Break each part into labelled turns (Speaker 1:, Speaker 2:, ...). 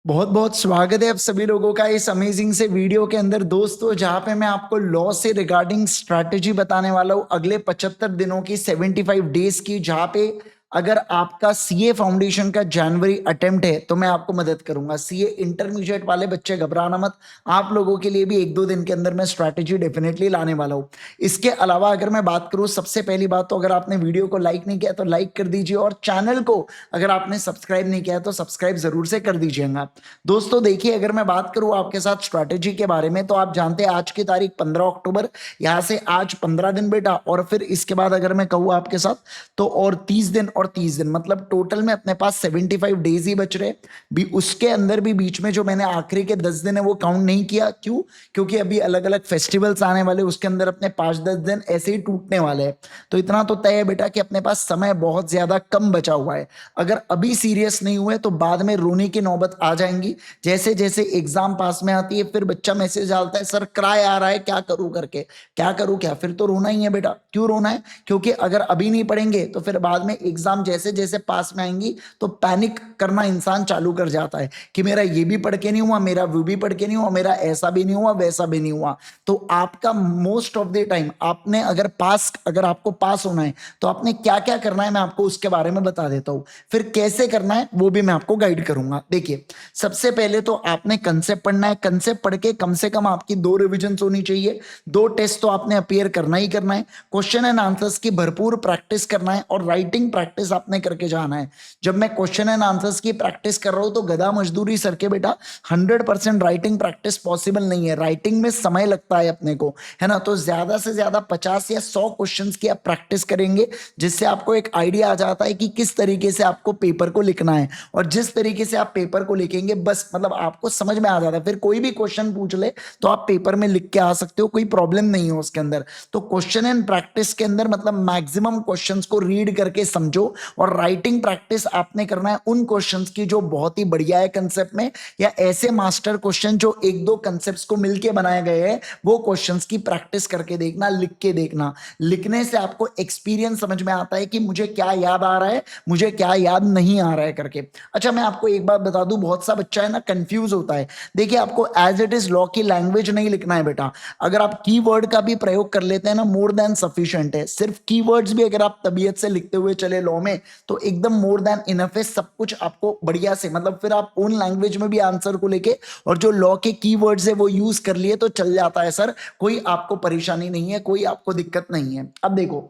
Speaker 1: बहुत बहुत स्वागत है आप सभी लोगों का इस अमेजिंग से वीडियो के अंदर दोस्तों, जहां पे मैं आपको लॉ से रिगार्डिंग स्ट्रैटेजी बताने वाला हूं अगले 75 दिनों की 75 डेज की। जहां पे अगर आपका सीए फाउंडेशन का जनवरी अटेम्प्ट है तो मैं आपको मदद करूंगा। सीए इंटरमीडिएट वाले बच्चे घबराना मत, आप लोगों के लिए भी एक दो दिन के अंदर मैं स्ट्रैटेजी डेफिनेटली लाने वाला हूं। इसके अलावा अगर मैं बात करूं, सबसे पहली बात तो अगर आपने वीडियो को लाइक नहीं किया तो लाइक कर दीजिए, और चैनल को अगर आपने सब्सक्राइब नहीं किया तो सब्सक्राइब जरूर से कर दीजिएगा। दोस्तों देखिए, अगर मैं बात करूं आपके साथ स्ट्रैटेजी के बारे में, तो आप जानते हैं आज की तारीख 15 अक्टूबर, यहां से आज 15 दिन बेटा, और फिर इसके बाद अगर मैं कहूँ आपके साथ तो और 30 दिन और 30 दिन, मतलब टोटल में अपने पास 75 डेज ही बच रहे भी। उसके अंदर भी बीच में जो मैंने आखिरी के 10 दिन है वो काउंट नहीं किया। क्यों? क्योंकि अभी अलग अलग फेस्टिवल्स आने वाले, उसके अंदर अपने 5-10 दिन ऐसे ही टूटने वाले हैं। तो इतना तो तय है बेटा कि अपने पास समय बहुत ज्यादा कम बचा हुआ है। अगर अभी सीरियस नहीं हुए तो बाद में रोने की नौबत आ जाएंगी। जैसे जैसे एग्जाम पास में आती है फिर बच्चा मैसेज डालता है, सर क्राई आ रहा है, क्या करूं करके। क्या करूं क्या? फिर तो रोना ही है बेटा। क्यों रोना है? क्योंकि अगर अभी नहीं पढ़ेंगे तो फिर बाद में एग्जाम जैसे जैसे पास में आएंगी तो पैनिक करना इंसान चालू कर जाता है कि मेरा ये भी पढ़ के नहीं हुआ, मेरा वो भी पढ़ के नहीं हुआ, मेरा ऐसा भी नहीं हुआ, वैसा भी नहीं हुआ। तो आपका मोस्ट ऑफ द टाइम आपने अगर आपको पास होना है तो आपने क्या क्या करना है मैं आपको उसके बारे में बता देता हूं। फिर कैसे करना है वो भी मैं आपको गाइड करूंगा। देखिए, सबसे पहले तो आपने कंसेप्ट पढ़ना है। कंसेप्ट पढ़ के कम से कम आपकी 2 रिविजन होनी चाहिए। 2 टेस्ट तो आपने अपीयर करना ही करना है। क्वेश्चन एंड आंसर्स की भरपूर प्रैक्टिस करना है, और राइटिंग प्रैक्टिस आपने करके जाना है। जब मैं क्वेश्चन एंड आंसर्स की प्रैक्टिस कर रहा हूं तो गधा मजदूरी सर के बेटा, 100% राइटिंग प्रैक्टिस पॉसिबल नहीं है। राइटिंग में समय लगता है अपने को, है ना। तो ज्यादा से ज्यादा 50 या 100 क्वेश्चन की आप प्रैक्टिस करेंगे, जिससे आपको एक आइडिया आ जाता है कि किस तरीके से आपको पेपर को लिखना है। और जिस तरीके से आप पेपर को लिखेंगे बस मतलब आपको समझ में आ जाता है। फिर कोई भी क्वेश्चन पूछ ले तो आप पेपर में लिख के आ सकते हो, कोई प्रॉब्लम नहीं है उसके अंदर। तो क्वेश्चन एंड प्रैक्टिस के अंदर मतलब मैक्सिमम क्वेश्चंस को रीड करके समझो, और राइटिंग प्रैक्टिस आपने करना है उन क्वेश्चंस की जो बहुत ही बढ़िया है कंसेप्ट में, या ऐसे मास्टर क्वेश्चन जो एक दो कंसेप्ट्स को मिलके बनाए गए हैं, वो क्वेश्चंस की प्रैक्टिस करके देखना, लिख के देखना। लिखने से आपको एक्सपीरियंस समझ में आता है कि मुझे क्या याद आ रहा है, मुझे क्या याद नहीं आ रहा है करके। अच्छा, मैं आपको एक बात बता दूं, बहुत सा बच्चा है ना कंफ्यूज होता है। देखिए, आपको एज इट इज लॉ की लैंग्वेज नहीं लिखना है बेटा। अगर आप कीवर्ड का भी प्रयोग कर लेते हैं ना, मोर देन सफिशिएंट है। सिर्फ कीवर्ड्स भी अगर आप तबीयत से लिखते हुए चले लॉ में तो एकदम मोर देन इनफ है। सब कुछ आपको बढ़िया से मतलब फिर आप ओन लैंग्वेज में भी आंसर को लेके और जो लॉ के कीवर्ड्स है वो यूज कर लिए तो चल जाता है सर। कोई आपको परेशानी नहीं है, कोई आपको दिक्कत नहीं है। अब देखो,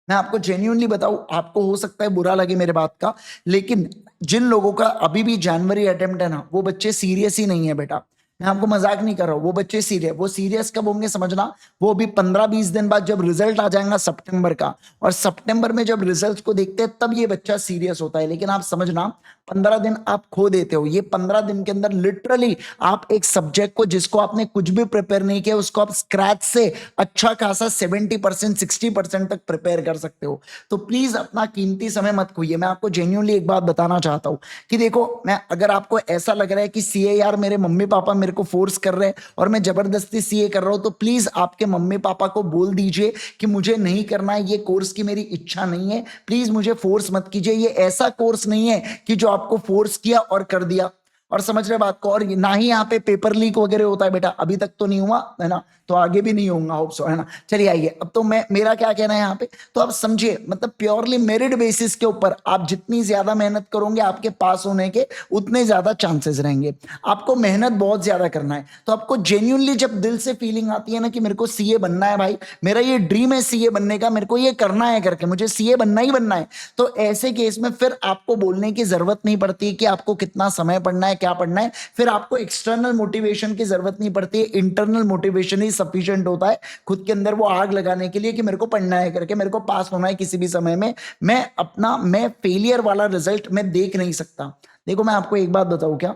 Speaker 1: मैं आपको जेन्युइनली बताऊं, आपको हो सकता है बुरा लगे मेरे बात का, लेकिन जिन लोगों का अभी भी जनवरी अटेम्प्ट है ना, वो बच्चे सीरियस ही नहीं है बेटा। मैं आपको मजाक नहीं कर रहा हूं, वो बच्चे सीरियस, वो सीरियस कब होंगे समझना, वो भी 15-20 दिन बाद जब रिजल्ट आ जाएगा सितंबर का, और सितंबर में जब रिजल्ट को देखते हैं तब ये बच्चा सीरियस होता है। लेकिन आप समझना, 15 दिन आप खो देते हो। ये 15 दिन के अंदर लिटरली आप एक सब्जेक्ट को जिसको आपने कुछ भी प्रिपेयर नहीं किया उसको आप स्क्रैच से अच्छा खासा 70% 60% तक प्रिपेयर कर सकते हो। तो प्लीज अपना कीमती समय मत खोइए। मैं आपको जेन्युइनली एक बात बताना चाहता हूं कि देखो, मैं अगर आपको ऐसा लग रहा है कि सीए यार मेरे मम्मी पापा मेरे को फोर्स कर रहे हैं और मैं जबरदस्ती सीए कर रहा हूं, तो प्लीज आपके मम्मी पापा को बोल दीजिए कि मुझे नहीं करना है, ये कोर्स की मेरी इच्छा नहीं है। प्लीज मुझे फोर्स मत कीजिए। ये ऐसा कोर्स नहीं है कि जो आपको फोर्स किया और कर दिया। और समझ रहे बात को? और ना ही यहाँ पे पेपर लीक वगैरह होता है बेटा, अभी तक तो नहीं हुआ है ना, तो आगे भी नहीं होगा होप सो, है ना। चलिए आइए, अब तो मैं मेरा क्या कहना है यहाँ पे, तो आप समझिए, मतलब प्योरली मेरिट बेसिस के ऊपर आप जितनी ज्यादा मेहनत करोगे आपके पास होने के उतने ज्यादा चांसेस रहेंगे। आपको मेहनत बहुत ज्यादा करना है। तो आपको जेन्युइनली जब दिल से फीलिंग आती है ना कि मेरे को सीए बनना है भाई, मेरा ये ड्रीम है सीए बनने का, मेरे को ये करना है करके, मुझे सीए बनना ही बनना है, तो ऐसे केस में फिर आपको बोलने की जरूरत नहीं पड़ती कि आपको कितना समय पढ़ना है, क्या पढ़ना है। फिर आपको एक्सटर्नल मोटिवेशन की जरूरत नहीं पड़ती है, इंटरनल मोटिवेशन ही सफिशिएंट होता है खुद के अंदर वो आग लगाने के लिए कि मेरे को पढ़ना है करके, मेरे को पास होना है किसी भी समय में। मैं फेलियर वाला रिजल्ट मैं देख नहीं सकता। देखो, मैं आपको एक बात बताऊं क्या,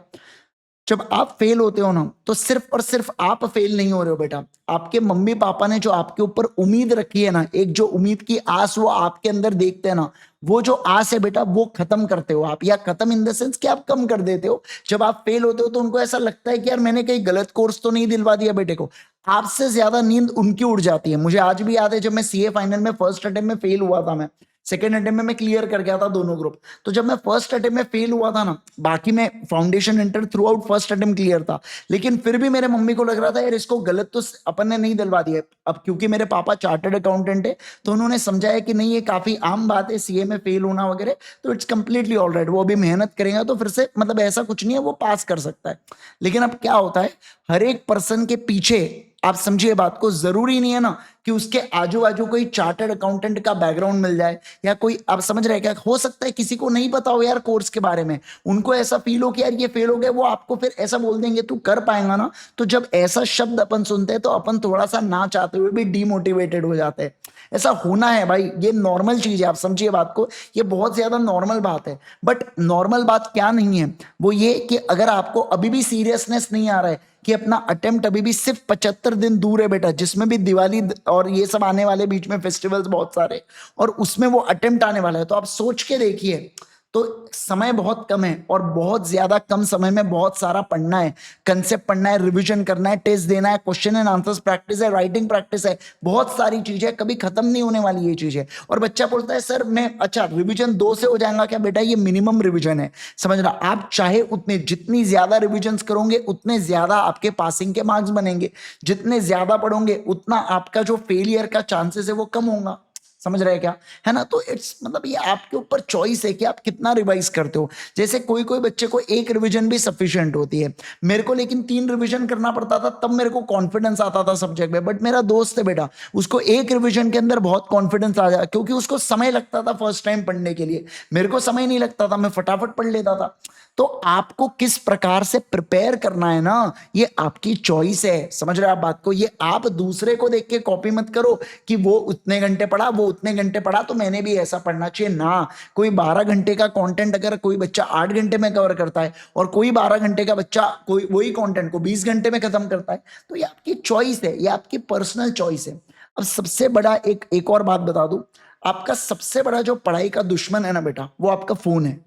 Speaker 1: जब आप फेल होते हो ना तो सिर्फ और सिर्फ आप फेल नहीं हो रहे हो बेटा, आपके मम्मी पापा ने जो आपके ऊपर उम्मीद रखी है ना, एक जो उम्मीद की आस वो आपके अंदर देखते हैं ना, वो जो आस है बेटा वो खत्म करते हो आप, या खत्म इन द सेंस कि आप कम कर देते हो। जब आप फेल होते हो तो उनको ऐसा लगता है कि यार मैंने कहीं गलत कोर्स तो नहीं दिलवा दिया बेटे को। आपसे ज्यादा नींद उनकी उड़ जाती है। मुझे आज भी याद है जब मैं सीए फाइनल में फर्स्ट अटेम्प्ट में फेल हुआ था, मैं सेकेंड अटेम्प्ट में मैं क्लियर कर गया था दोनों ग्रुप। तो जब मैं फर्स्ट अटेम्प्ट में फेल हुआ था ना, बाकी मैं foundation inter through out first attempt clear था, लेकिन फिर भी मेरे मम्मी को लग रहा था यार इसको गलत तो अपन ने नहीं दिलवा दिया। अब क्योंकि मेरे पापा चार्टर्ड अकाउंटेंट है, तो उन्होंने समझाया कि नहीं ये काफी आम बात है सीए में फेल होना वगैरह, तो इट्स कंप्लीटली ऑल राइट, वो अभी मेहनत करेगा तो फिर से मतलब ऐसा कुछ नहीं है, वो पास कर सकता है। लेकिन अब क्या होता है, हर एक पर्सन के पीछे, आप समझिए बात को, जरूरी नहीं है ना कि उसके आजू बाजू कोई चार्टर्ड अकाउंटेंट का बैकग्राउंड मिल जाए, या कोई, आप समझ रहे हैं क्या, हो सकता है किसी को नहीं पता हो यार कोर्स के बारे में, उनको ऐसा फील हो कि यार ये फेल हो गया, वो आपको फिर ऐसा बोल देंगे तू कर पाएगा ना। तो जब ऐसा शब्द अपन सुनते हैं तो अपन थोड़ा सा ना चाहते हुए भी डीमोटिवेटेड हो जाते हैं। ऐसा होना है भाई, ये नॉर्मल चीज है, आप समझिए बात को, ये बहुत ज्यादा नॉर्मल बात है। बट नॉर्मल बात क्या नहीं है, वो ये कि अगर आपको अभी भी सीरियसनेस नहीं आ रहा है कि अपना अटेम्प्ट अभी भी सिर्फ 75 दिन दूर है बेटा, जिसमें भी दिवाली और ये सब आने वाले, बीच में फेस्टिवल्स बहुत सारे, और उसमें वो अटेम्प्ट आने वाला है, तो आप सोच के देखिए, तो समय बहुत कम है और बहुत ज्यादा कम समय में बहुत सारा पढ़ना है, कंसेप्ट पढ़ना है, रिवीजन करना है, टेस्ट देना है, क्वेश्चन एंड आंसर्स प्रैक्टिस है, राइटिंग प्रैक्टिस है, बहुत सारी चीजें, कभी खत्म नहीं होने वाली ये चीजें। और बच्चा बोलता है सर मैं, अच्छा रिवीजन 2 से हो जाएगा क्या? बेटा ये मिनिमम रिवीजन है, समझ रहा, आप चाहे उतने, जितनी ज्यादा रिवीजन करोगे उतने ज्यादा आपके पासिंग के मार्क्स बनेंगे, जितने ज्यादा पढ़ोगे उतना आपका जो फेलियर का चांसेस है वो कम होगा, समझ रहे हैं क्या, है ना। तो इट्स मतलब ये आपके ऊपर चॉइस है कि आप कितना रिवाइज करते हो। जैसे कोई कोई बच्चे को एक रिवीजन भी सफिशिएंट होती है, मेरे को लेकिन 3 रिवीजन करना पड़ता था, तब मेरे को कॉन्फिडेंस आता था सब्जेक्ट में। बट मेरा दोस्त है बेटा, उसको एक रिवीजन के अंदर बहुत कॉन्फिडेंस आ जाए, क्योंकि उसको समय लगता था फर्स्ट टाइम पढ़ने के लिए, मेरे को समय नहीं लगता था, मैं फटाफट पढ़ लेता था। तो आपको किस प्रकार से प्रिपेयर करना है ना, ये आपकी चॉइस है, समझ रहे हैं आप बात को। ये आप दूसरे को देख के कॉपी मत करो कि वो उतने घंटे पढ़ा, वो उतने घंटे पढ़ा, तो मैंने भी ऐसा पढ़ना चाहिए ना। कोई 12 घंटे का कंटेंट अगर कोई बच्चा 8 घंटे में कवर करता है, और कोई 12 घंटे का बच्चा कोई वही कंटेंट को 20 घंटे में खत्म करता है, तो ये आपकी चॉइस है, ये आपकी पर्सनल चॉइस है। अब सबसे बड़ा एक और बात बता दूं, आपका सबसे बड़ा जो पढ़ाई का दुश्मन है ना बेटा, वो आपका फोन है।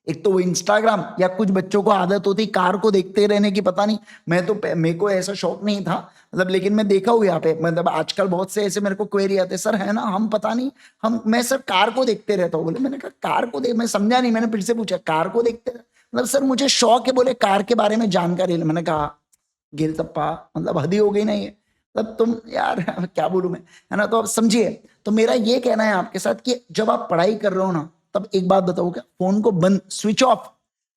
Speaker 1: एक तो वो इंस्टाग्राम, या कुछ बच्चों को आदत होती कार को देखते रहने की, पता नहीं, मैं तो, मेरे को ऐसा शौक नहीं था मतलब, लेकिन मैं देखा हूँ यहाँ पे, मतलब आजकल बहुत से ऐसे मेरे को क्वेरी आते, सर है ना हम पता नहीं, हम, मैं सर कार को देखते रहता हूँ। बोले, मैंने कहा कार को देख, मैं समझा नहीं, मैंने फिर से पूछा कार को देखते मतलब सर मुझे शौक है, बोले कार के बारे में जानकारी ले। मैंने कहा गिल तप्पा, मतलब हद ही हो गई ना ये, मतलब तुम यार क्या बोलूं मैं, है ना। तो आप समझिए, तो मेरा ये कहना है आपके साथ कि जब आप पढ़ाई कर रहे हो ना, तब एक बात बताओ, क्या फोन को बंद, स्विच ऑफ,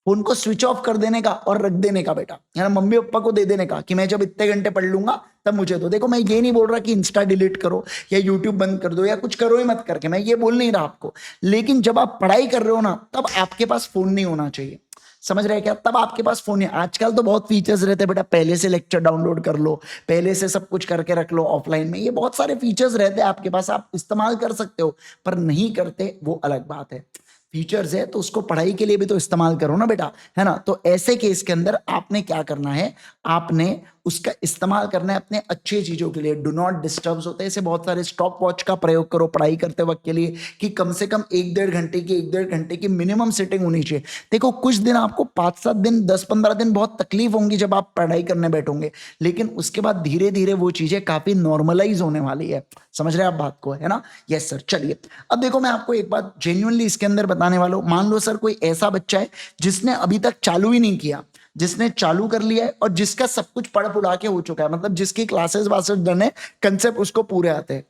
Speaker 1: फोन को स्विच ऑफ कर देने का और रख देने का बेटा, है ना, मम्मी पापा को दे देने का कि मैं जब इतने घंटे पढ़ लूंगा तब मुझे दो। देखो मैं ये नहीं बोल रहा कि इंस्टा डिलीट करो या यूट्यूब बंद कर दो या कुछ करो ही मत करके, मैं ये बोल नहीं रहा आपको, लेकिन जब आप पढ़ाई कर रहे हो ना, तब आपके पास फोन नहीं होना चाहिए, समझ रहे हैं क्या, तब आपके पास फोन है। आजकल तो बहुत फीचर्स रहते हैं बेटा, पहले से लेक्चर डाउनलोड कर लो, पहले से सब कुछ करके रख लो ऑफलाइन में, ये बहुत सारे फीचर्स रहते हैं आपके पास, आप इस्तेमाल कर सकते हो, पर नहीं करते वो अलग बात है। फीचर्स है तो उसको पढ़ाई के लिए भी तो इस्तेमाल करो ना बेटा, है ना। तो ऐसे केस के अंदर आपने क्या करना है, आपने उसका इस्तेमाल करना है अपने अच्छी चीजों के लिए। डू नॉट डिस्टर्ब होते हैं, ऐसे बहुत सारे स्टॉप वॉच का प्रयोग करो पढ़ाई करते वक्त के लिए, कि कम से कम 1-1.5 घंटे की मिनिमम सिटिंग होनी चाहिए। देखो कुछ दिन आपको 5-7 दिन 10-15 दिन बहुत तकलीफ होंगी जब आप पढ़ाई करने बैठोगे, लेकिन उसके बाद धीरे धीरे वो चीजें काफी नॉर्मलाइज होने वाली है, समझ रहे हैं आप बात को, है ना। Yes sir. चलिए अब देखो मैं आपको एक बात जेन्युइनली इसके अंदर बताने वाला हूं। मान लो सर कोई ऐसा बच्चा है जिसने अभी तक चालू ही नहीं किया, जिसने चालू कर लिया है और जिसका सब कुछ पढ़ पुढ़ा के हो चुका है, मतलब जिसकी क्लासेस वासेस डन है, कंसेप्ट उसको पूरे आते हैं।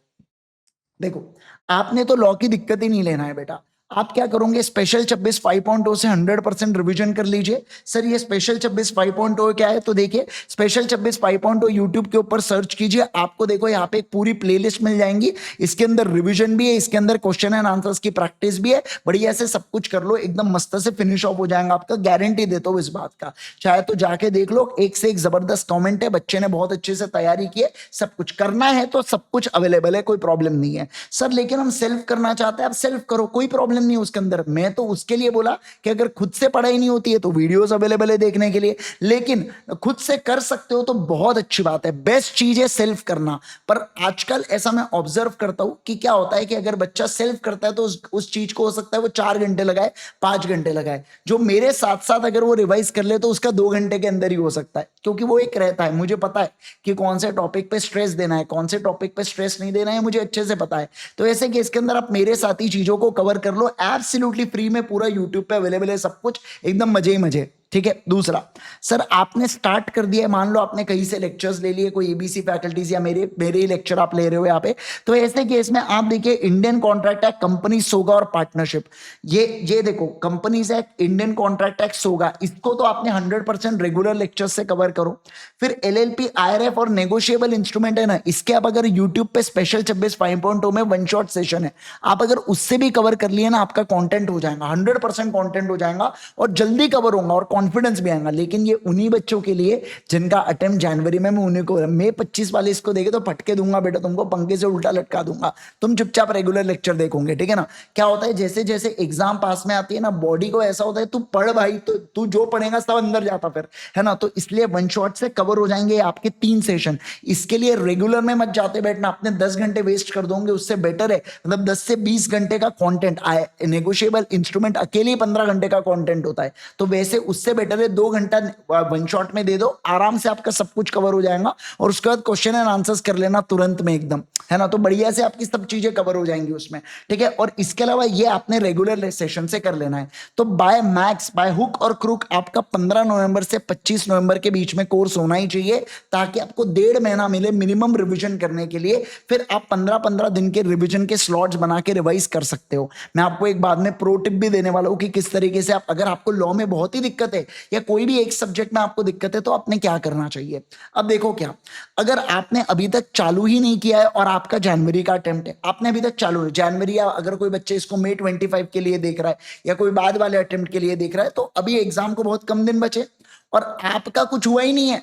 Speaker 1: देखो आपने तो लॉ की दिक्कत ही नहीं लेना है बेटा, आप क्या करोगे, स्पेशल 26 5.0 से 100% रिवीजन कर लीजिए। सर ये स्पेशल 26 5.0 क्या है, तो देखिए स्पेशल 26 5.0 यूट्यूब के ऊपर सर्च कीजिए, आपको देखो यहाँ पे एक पूरी प्लेलिस्ट मिल जाएंगी, इसके अंदर रिवीजन भी है, इसके अंदर क्वेश्चन एंड आंसर्स की प्रैक्टिस भी है, बढ़िया से सब कुछ कर लो, एकदम मस्त से फिनिश ऑफ हो जाएगा आपका, गारंटी देता हूँ इस बात का। चाहे तो जाके देख लो, एक से एक जबरदस्त कॉमेंट है, बच्चे ने बहुत अच्छे से तैयारी की है, सब कुछ करना है तो सब कुछ अवेलेबल है, कोई प्रॉब्लम नहीं है। सर लेकिन हम सेल्फ करना चाहते हैं, आप सेल्फ करो, कोई प्रॉब्लम इंपॉर्टेंट नहीं उसके अंदर। मैं तो उसके लिए बोला कि अगर खुद से पढ़ाई नहीं होती है तो वीडियोस अवेलेबल है देखने के लिए, लेकिन खुद से कर सकते हो तो बहुत अच्छी बात है। बेस्ट चीज है सेल्फ करना। पर आजकल ऐसा मैं ऑब्जर्व करता हूं कि क्या होता है कि अगर बच्चा सेल्फ करता है तो उस चीज को हो सकता है वो 4 घंटे लगाए, 5 घंटे लगाए, जो मेरे साथ साथ अगर वो रिवाइज कर ले तो उसका 2 घंटे के अंदर ही हो सकता है, क्योंकि वो एक रहता है, मुझे पता है कि कौन से टॉपिक पे स्ट्रेस देना है, कौन से टॉपिक पे स्ट्रेस नहीं देना है, मुझे अच्छे से पता है। तो ऐसे केस के अंदर आप मेरे साथ ही चीजों को कवर कर लो, एब्सोल्युटली फ्री में, पूरा यूट्यूब पे अवेलेबल है सब कुछ, एकदम मजे ही मजे। ठीक है। दूसरा, सर आपने स्टार्ट कर दिया है, मान लो आपने कहीं से लेक्चर्स ले लिए, कोई एबीसी फैकल्टीज या मेरे मेरे ही लेक्चर आप ले रहे हो यहाँ पे, तो ऐसे केस में आप देखिए Indian contract act, company SOGA और पार्टनरशिप, ये देखो companies act, Indian contract act, SOGA, इसको तो आपने 100% रेगुलर लेक्चर से कवर करो। फिर एलएलपी, आईआरएफ और नेगोशिएबल इंस्ट्रूमेंट है ना, इसके आप अगर यूट्यूब पे स्पेशल 26 5.0 में वन शॉट सेशन है, आप अगर उससे भी कवर कर लिए ना, आपका कंटेंट हो जाएगा 100% कंटेंट हो जाएगा और जल्दी कवर होगा और कॉन्फिडेंस भी आएगा। लेकिन ये उन्हीं बच्चों के लिए जिनका अटेम्प्ट जनवरी में, मैं उन्हीं को, मई 25 वाले इसको देखे तो फटके दूंगा बेटा, तुमको पंखे से उल्टा लटका दूंगा, तुम चुपचाप रेगुलर लेक्चर देखोगे। ठीक है ना। क्या होता है, जैसे जैसे एग्जाम पास में आती है ना, बॉडी को ऐसा होता है तू पढ़ भाई, तो तू जो पढ़ेगा सब अंदर जाता फिर, है ना। तो इसलिए वन शॉट से कवर हो जाएंगे आपके 3 सेशन। इसके लिए रेगुलर में मत जाते बैठना, अपने 10 घंटे वेस्ट कर दोगे, उससे बेटर है मतलब 10 से 20 घंटे का कंटेंट आए। नेगोशिएबल इंस्ट्रूमेंट अकेले ही 15 घंटे का कंटेंट होता है, तो वैसे उससे बेटर है 2 घंटा वन शॉट में दे दो, आराम से आपका सब कुछ कवर हो जाएगा और उसके बाद क्वेश्चन एंड आंसर्स कर लेना तुरंत में एकदम, है ना। तो बढ़िया से आपकी सब चीजें कवर हो जाएंगी उसमें। ठीक है। और इसके अलावा ये आपने रेगुलर सेशन से कर लेना है। तो बाय मैक्स, बाय हुक और क्रूक आपका 15 नवंबर से 25 नवंबर के बीच में कोर्स होना ही चाहिए, ताकि आपको 1.5 महीना मिले मिनिमम रिवीजन करने के लिए। फिर आप 15-15 दिन के रिवीजन के स्लॉट्स बना के रिवाइज कर सकते हो। मैं आपको एक बाद में प्रो टिप भी देने वाला हूं कि किस तरीके से आप, अगर आपको लॉ में बहुत ही दिक्कत है या कोई भी एक सब्जेक्ट में आपको दिक्कत है, तो आपने क्या करना चाहिए। अब देखो, क्या अगर आपने अभी तक चालू ही नहीं किया है और आपका जनवरी का अटेम्प्ट है, आपने अभी तक चालू है जनवरी, या अगर कोई बच्चे इसको मई 25 के लिए देख रहा है या कोई बाद वाले अटेम्प्ट के लिए देख रहा है, तो अभी एग्जाम को बहुत कम दिन बचे और आपका कुछ हुआ ही नहीं है,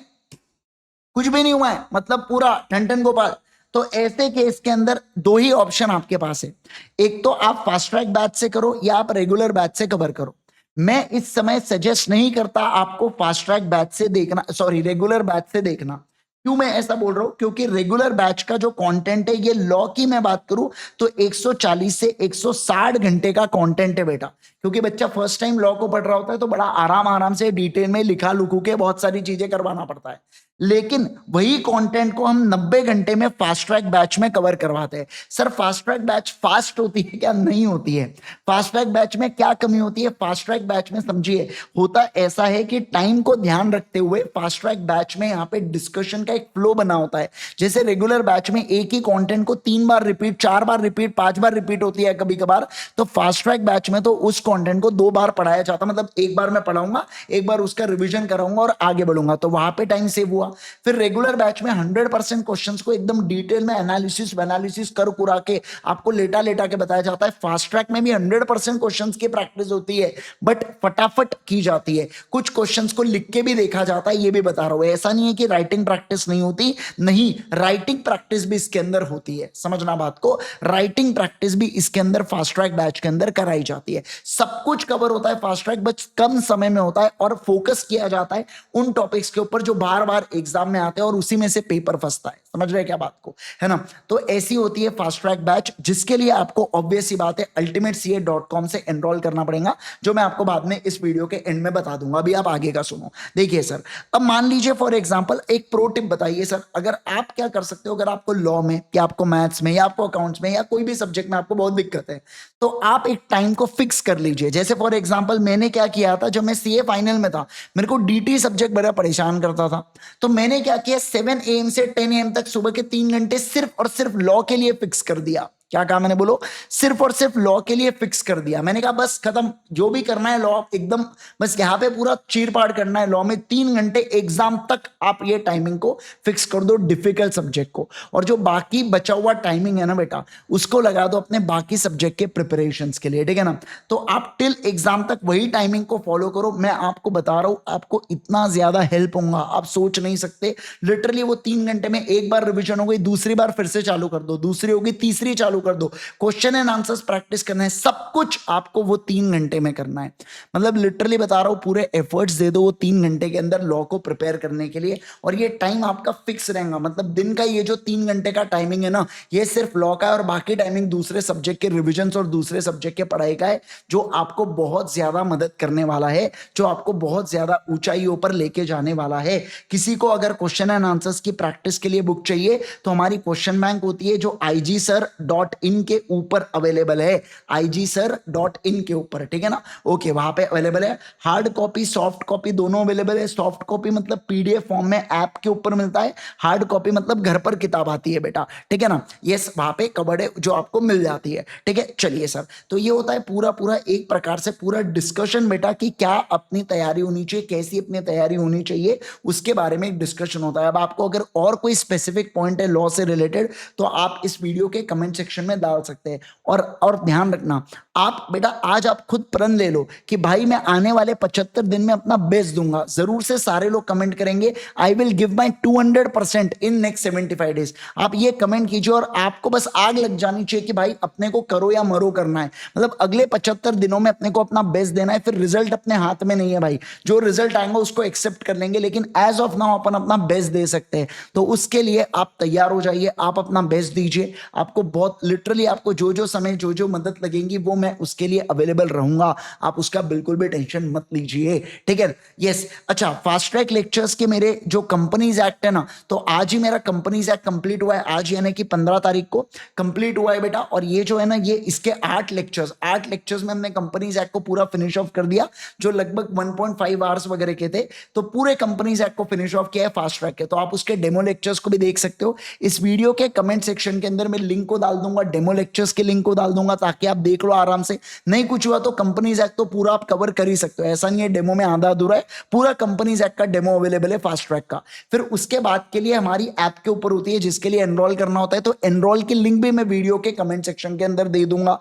Speaker 1: कुछ भी नहीं हुआ है, मतलब पूरा ठन गोपाल। तो ऐसे केस के अंदर 2 ही ऑप्शन आपके पास है, एक तो आप फास्ट ट्रैक बैच से करो या आप रेगुलर बैच से कवर करो। मैं इस समय सजेस्ट नहीं करता आपको फास्ट ट्रैक बैच से देखना, सॉरी रेगुलर बैच से देखना। क्यों मैं ऐसा बोल रहा हूं, क्योंकि रेगुलर बैच का जो कंटेंट है, ये लॉ की मैं बात करूं तो 140 से 160 घंटे का कंटेंट है बेटा। क्योंकि बच्चा फर्स्ट टाइम लॉ को पढ़ रहा होता है तो बड़ा आराम आराम से डिटेल में लिखा लुकू के बहुत सारी चीजें करवाना पड़ता है, लेकिन वही कंटेंट को हम 90 घंटे में फास्ट ट्रैक बैच में कवर करवाते हैं। Sir fast track batch fast होती है क्या? नहीं होती है। फास्ट ट्रैक बैच में क्या कमी होती है? फास्ट ट्रैक बैच में समझिए होता ऐसा है कि टाइम को ध्यान रखते हुए फास्ट ट्रैक बैच में यहाँ पे डिस्कशन का एक फ्लो बना होता है। जैसे रेगुलर बैच में एक ही कंटेंट को 3 बार रिपीट, 4 बार रिपीट, 5 बार रिपीट होती है कभी कभार, तो फास्ट ट्रैक बैच में तो उस कंटेंट को 2 बार पढ़ाया जाता, मतलब एक बार मैं पढ़ाऊंगा, एक बार उसका रिवीजन कराऊंगा और आगे बढ़ूंगा, तो वहां पे टाइम सेव हुआ। फिर रेगुलर बैच में 100% क्वेश्चंस को एकदम डिटेल में एनालिसिस कर कुरा के आपको लेटा लेटा के बताया जाता है। फास्ट ट्रैक में भी 100% क्वेश्चंस की प्रैक्टिस होती है, बट फटाफट की जाती है। कुछ क्वेश्चंस को लिख के भी देखा जाता है, ये भी बता रहा हूं। ऐसा नहीं है कि राइटिंग प्रैक्टिस नहीं होती, नहीं, राइटिंग प्रैक्टिस भी इसके अंदर होती है, समझना बात को। राइटिंग प्रैक्टिस भी इसके अंदर फास्ट ट्रैक बैच के अंदर कराई जाती है। सब कुछ कवर होता है फास्ट ट्रैक बैच, कम समय में होता है और फोकस किया जाता है उन टॉपिक्स के ऊपर जो बार बार एग्जाम में आते हैं और उसी में से पेपर फंसता है। समझ रहे क्या बात को, है ना। तो ऐसी होती है फास्ट ट्रैक बैच, जिसके लिए आपको ऑब्वियस सी बात है ultimateca.com से एनरोल करना पड़ेगा, जो मैं आपको बाद में इस वीडियो के एंड में बता दूंगा। अभी आप आगे का सुनो। देखिए सर, अब मान लीजिए फॉर एग्जांपल एक प्रो टिप बताइए सर, अगर आप क्या कर सकते हो, अगर आपको लॉ में या आपको मैथ्स में या आपको अकाउंट्स में या कोई भी सब्जेक्ट में आपको बहुत दिक्कत है, तो आप एक टाइम को फिक्स कर लीजिए। जैसे फॉर एग्जांपल मैंने क्या किया था, जब मैं सीए फाइनल में था, मेरे को डीटी सब्जेक्ट बड़ा परेशान करता था, तो मैंने क्या किया, 7 AM से 10 AM तक सुबह के 3 घंटे सिर्फ और सिर्फ लॉ के लिए फिक्स कर दिया। क्या कहा मैंने, बोलो? सिर्फ और सिर्फ लॉ के लिए फिक्स कर दिया। मैंने कहा बस खत्म, जो भी करना है लॉ एकदम, बस यहाँ पे पूरा चीरपाड़ करना है लॉ में। 3 घंटे एग्जाम तक आप ये टाइमिंग को फिक्स कर दो डिफिकल्ट सब्जेक्ट को, और जो बाकी बचा हुआ टाइमिंग है ना बेटा, उसको लगा दो अपने बाकी सब्जेक्ट के प्रिपरेशंस के लिए, ठीक है ना। तो आप टिल एग्जाम तक वही टाइमिंग को फॉलो करो। मैं आपको बता रहा हूं, आपको इतना ज्यादा हेल्प होगा आप सोच नहीं सकते। लिटरली वो 3 घंटे में एक बार रिविजन हो गई, दूसरी बार फिर से चालू कर दो, दूसरी होगी, तीसरी चालू कर दो, क्वेश्चन एंड आंसर्स प्रैक्टिस करना है, सब कुछ आपको वो 3 घंटे में करना है। मतलब लिटरली बता रहा हूं, पूरे एफर्ट्स दे दो वो 3 घंटे के अंदर लॉ को प्रिपेयर करने के लिए। और ये टाइम आपका फिक्स रहेगा, मतलब दिन का ये जो 3 घंटे का टाइमिंग है ना, ये सिर्फ लॉ का है, और बाकी टाइमिंग दूसरे सब्जेक्ट के रिविजन और दूसरे सब्जेक्ट के पढ़ाई का है, जो आपको बहुत ज्यादा मदद करने वाला है, जो आपको बहुत ज्यादा ऊंचाइयों पर लेके जाने वाला है। किसी को अगर क्वेश्चन एंड आंसर्स की प्रैक्टिस के लिए बुक चाहिए तो हमारी क्वेश्चन बैंक होती है जो igsir.in के ऊपर अवेलेबल है, igsir.in के ऊपर, ठीक है ना, ओके, वहां पे अवेलेबल है। हार्ड कॉपी सॉफ्ट कॉपी दोनों अवेलेबल है। सॉफ्ट कॉपी मतलब पीडीएफ फॉर्म में ऐप के ऊपर मिलता है, हार्ड कॉपी मतलब घर पर किताब आती है बेटा, ठीक है ना, ये वहां पे कवर्ड है जो आपको मिल जाती है, ठीक है। चलिए सर, तो ये होता है पूरा पूरा एक प्रकार से पूरा डिस्कशन बेटा कि क्या अपनी तैयारी होनी चाहिए, कैसी अपनी तैयारी होनी चाहिए, उसके बारे में एक डिस्कशन होता है। अब आपको अगर और कोई स्पेसिफिक पॉइंट है लॉ से रिलेटेड तो आप इस वीडियो के कमेंट सेक्शन में डाल सकते हैं। और ध्यान रखना, आप बेटा आज आप खुद प्रण ले लो कि भाई मैं आने वाले 75 दिन में अपना बेस्ट दूंगा। जरूर से सारे लोग कमेंट करेंगे I will give my 200% in next 75 days. आप ये कमेंट कीजिए और आपको बस आग लग जानी चाहिए कि भाई अपने को करो या मरो करना है। मतलब अगले 75 दिनों में अपने को अपना बेस्ट देना है। फिर रिजल्ट अपने हाथ में नहीं है भाई, जो रिजल्ट आएंगे उसको एक्सेप्ट कर लेंगे, लेकिन एज ऑफ नाउ अपन अपना बेस्ट दे सकते हैं। तो उसके लिए आप तैयार हो जाइए, आप अपना बेस्ट दीजिए। आपको बहुत लिटरली आपको जो जो समय जो जो मदद लगेगी वो मैं उसके लिए अवेलेबल रहूंगा, आप उसका बिल्कुल भी टेंशन मत लीजिए, ठीक है। यस, अच्छा, फास्ट ट्रैक लेक्चर्स के मेरे जो कंपनीज एक्ट है ना, तो आज ही मेरा कंपनीज एक्ट कंप्लीट हुआ है, आज यानी कि 15 तारीख को कंप्लीट हुआ है बेटा। और ये जो है ना, ये इसके 8 लेक्चर्स में हमने कंपनीज एक्ट को पूरा फिनिश ऑफ कर दिया, जो लगभग 1.5 आवर्स वगैरह के थे। तो पूरे कंपनीज एक्ट को फिनिश ऑफ किया है फास्ट ट्रैक के। तो आप उसके डेमो लेक्चर्स को भी देख सकते हो। इस वीडियो के कमेंट सेक्शन के अंदर मैं लिंक को डाल दूंगा, डेमो लेक्चर्स के लिंक को डाल दूंगा, ताकि आप देख लो आराम से। नहीं कुछ हुआ तो कंपनीज एक्ट तो पूरा आप कवर कर ही सकते हो, ऐसा नहीं है डेमो में आधा अधूरा है, पूरा कंपनीज एक्ट का डेमो अवेलेबल है फास्ट ट्रैक का। फिर उसके बाद के लिए हमारी ऐप के ऊपर होती है जिसके लिए एनरोल करना होता है, तो एनरोल की लिंक भी मैं वीडियो के कमेंट सेक्शन के अंदर दे दूंगा।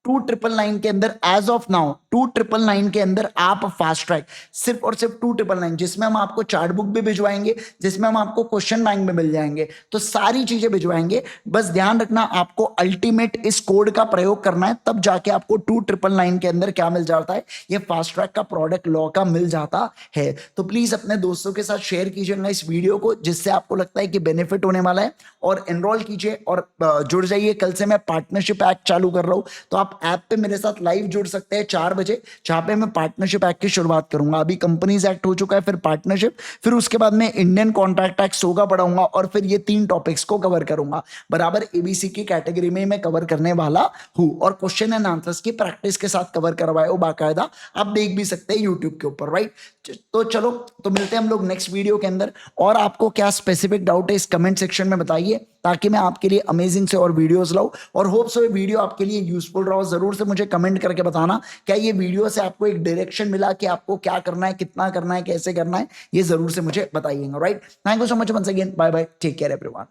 Speaker 1: 2999 के अंदर एज ऑफ नाउ 2999 के अंदर आप फास्ट ट्रैक सिर्फ और सिर्फ 2999, जिसमें हम आपको चार्ट बुक भी भिजवाएंगे, जिसमें हम आपको क्वेश्चन बैंक में मिल जाएंगे, तो सारी चीजें भिजवाएंगे। बस ध्यान रखना आपको अल्टीमेट इस कोड का प्रयोग करना है, तब जाके आपको 2999 के अंदर क्या मिल जाता है, ये फास्ट ट्रैक का प्रोडक्ट लॉ का मिल जाता है। तो प्लीज अपने दोस्तों के साथ शेयर कीजिएगा इस वीडियो को, जिससे आपको लगता है कि बेनिफिट होने वाला है, और एनरोल कीजिए और जुड़ जाइए। कल से मैं पार्टनरशिप एक्ट चालू कर रहा हूं, तो आप ऐप पे मेरे साथ लाइव जुड़ सकते हैं 4 बजे, जहां पे मैं पार्टनरशिप एक्ट की शुरुआत करूंगा। अभी कंपनीज एक्ट हो चुका है, फिर पार्टनरशिप, फिर उसके बाद मैं इंडियन कॉन्ट्रैक्ट एक्ट सोगा पढ़ाऊंगा, और फिर ये 3 टॉपिक्स को कवर करूंगा बराबर। एबीसी की कैटेगरी में मैं कवर करने वाला हूं, और क्वेश्चन एंड आंसर्स की प्रैक्टिस के साथ कवर करवाए हो बाकायदा, आप देख भी सकते हैं यूट्यूब के ऊपर, राइट। तो चलो, तो मिलते हैं हम लोग नेक्स्ट वीडियो के अंदर। और आपको क्या स्पेसिफिक डाउट है इस कमेंट सेक्शन में बताइए, ताकि मैं आपके लिए अमेजिंग से और वीडियोस लाऊं, और होप सो ये वीडियो आपके लिए यूजफुल रहा हो। जरूर से मुझे कमेंट करके बताना क्या ये वीडियो से आपको एक डायरेक्शन मिला कि आपको क्या करना है, कितना करना है, कैसे करना है, ये जरूर से मुझे बताइएगा, right. Thank you so much once again, bye bye, take care everyone.